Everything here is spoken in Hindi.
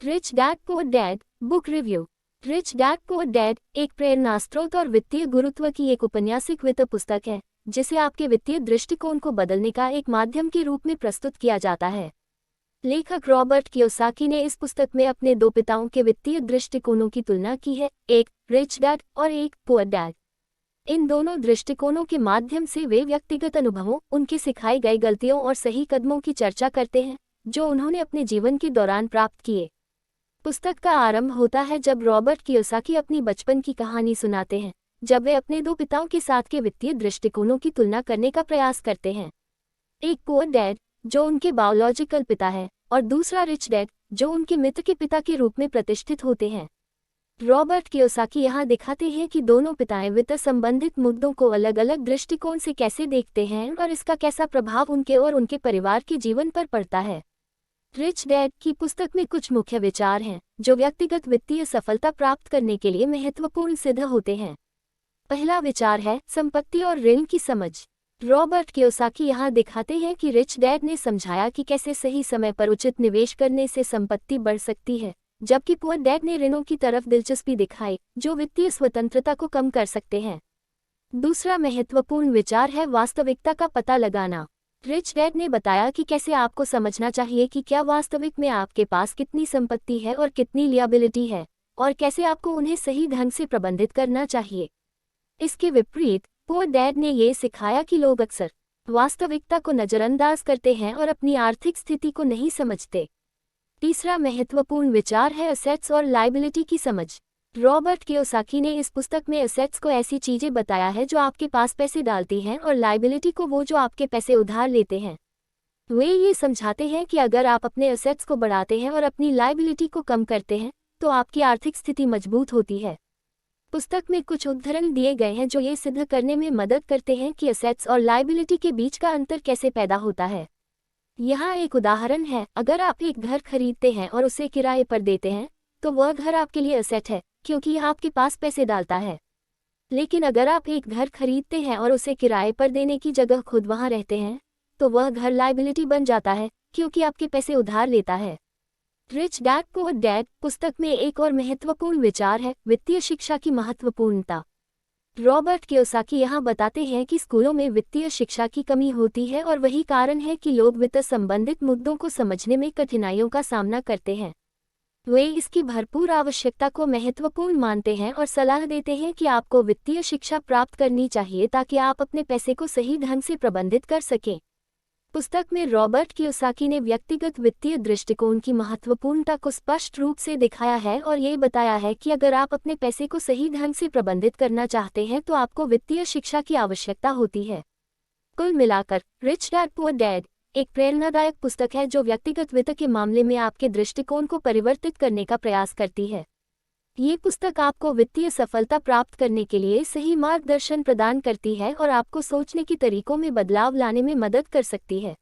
Rich dad poor dad book review. Rich dad poor dad एक प्रेरणा स्रोत और वित्तीय गुरुत्व की एक औपन्यासिक वित्त पुस्तक है जिसे आपके वित्तीय दृष्टिकोण को बदलने का एक माध्यम के रूप में प्रस्तुत किया जाता है। लेखक रॉबर्ट कियोसाकी ने इस पुस्तक में अपने दो पिताओं के वित्तीय दृष्टिकोणों की तुलना की है, एक रिच डैड और एक पुअर डैड। इन दोनों दृष्टिकोणों के माध्यम से वे व्यक्तिगत अनुभवों, उनकी सिखाई गई गलतियों और सही कदमों की चर्चा करते हैं जो उन्होंने अपने जीवन के दौरान प्राप्त किए। पुस्तक का आरंभ होता है जब रॉबर्ट कियोसाकी अपनी बचपन की कहानी सुनाते हैं, जब वे अपने दो पिताओं के साथ के वित्तीय दृष्टिकोणों की तुलना करने का प्रयास करते हैं। एक पुअर डैड जो उनके बायोलॉजिकल पिता है और दूसरा रिच डैड जो उनके मित्र के पिता के रूप में प्रतिष्ठित होते हैं। रॉबर्ट कियोसाकी यहाँ दिखाते हैं कि दोनों पिताएं वित्त संबंधित मुद्दों को अलग अलग दृष्टिकोण से कैसे देखते हैं और इसका कैसा प्रभाव उनके और उनके परिवार के जीवन पर पड़ता है। रिच डैड की पुस्तक में कुछ मुख्य विचार हैं जो व्यक्तिगत वित्तीय सफलता प्राप्त करने के लिए महत्वपूर्ण सिद्ध होते हैं। पहला विचार है संपत्ति और ऋण की समझ। रॉबर्ट कियोसाकी यहाँ दिखाते हैं कि रिच डैड ने समझाया कि कैसे सही समय पर उचित निवेश करने से संपत्ति बढ़ सकती है, जबकि पुअर डैड ने ऋणों की तरफ दिलचस्पी दिखाई जो वित्तीय स्वतंत्रता को कम कर सकते हैं। दूसरा महत्वपूर्ण विचार है वास्तविकता का पता लगाना। रिच डैड ने बताया कि कैसे आपको समझना चाहिए कि क्या वास्तविक में आपके पास कितनी संपत्ति है और कितनी लियाबिलिटी है, और कैसे आपको उन्हें सही ढंग से प्रबंधित करना चाहिए। इसके विपरीत पुअर डैड ने ये सिखाया कि लोग अक्सर वास्तविकता को नज़रअंदाज करते हैं और अपनी आर्थिक स्थिति को नहीं समझते। तीसरा महत्वपूर्ण विचार है एसेट्स और लायबिलिटी की समझ। रॉबर्ट कियोसाकी ने इस पुस्तक में एसेट्स को ऐसी चीजें बताया है जो आपके पास पैसे डालती हैं और लायबिलिटी को वो जो आपके पैसे उधार लेते हैं। वे ये समझाते हैं कि अगर आप अपने एसेट्स को बढ़ाते हैं और अपनी लायबिलिटी को कम करते हैं तो आपकी आर्थिक स्थिति मजबूत होती है। पुस्तक में कुछ उदाहरण दिए गए हैं जो ये सिद्ध करने में मदद करते हैं कि एसेट्स और लायबिलिटी के बीच का अंतर कैसे पैदा होता है। यहाँ एक उदाहरण है, अगर आप एक घर खरीदते हैं और उसे किराए पर देते हैं तो वह घर आपके लिए एसेट है क्योंकि यह आपके पास पैसे डालता है। लेकिन अगर आप एक घर खरीदते हैं और उसे किराए पर देने की जगह खुद वहां रहते हैं तो वह घर लायबिलिटी बन जाता है क्योंकि आपके पैसे उधार लेता है। रिच डैड पुअर डैड पुस्तक में एक और महत्वपूर्ण विचार है वित्तीय शिक्षा की महत्वपूर्णता। रॉबर्ट कियोसाकी यहाँ बताते हैं कि स्कूलों में वित्तीय शिक्षा की कमी होती है और वही कारण है कि लोग वित्त संबंधित मुद्दों को समझने में कठिनाइयों का सामना करते हैं। वे इसकी भरपूर आवश्यकता को महत्वपूर्ण मानते हैं और सलाह देते हैं कि आपको वित्तीय शिक्षा प्राप्त करनी चाहिए ताकि आप अपने पैसे को सही ढंग से प्रबंधित कर सकें। पुस्तक में रॉबर्ट कियोसाकी ने व्यक्तिगत वित्तीय दृष्टिकोण की महत्वपूर्णता को स्पष्ट रूप से दिखाया है और ये बताया है कि अगर आप अपने पैसे को सही ढंग से प्रबंधित करना चाहते हैं तो आपको वित्तीय शिक्षा की आवश्यकता होती है। कुल मिलाकर रिच डैड पुअर डैड एक प्रेरणादायक पुस्तक है जो व्यक्तिगत वित्त के मामले में आपके दृष्टिकोण को परिवर्तित करने का प्रयास करती है। ये पुस्तक आपको वित्तीय सफलता प्राप्त करने के लिए सही मार्गदर्शन प्रदान करती है और आपको सोचने के तरीकों में बदलाव लाने में मदद कर सकती है।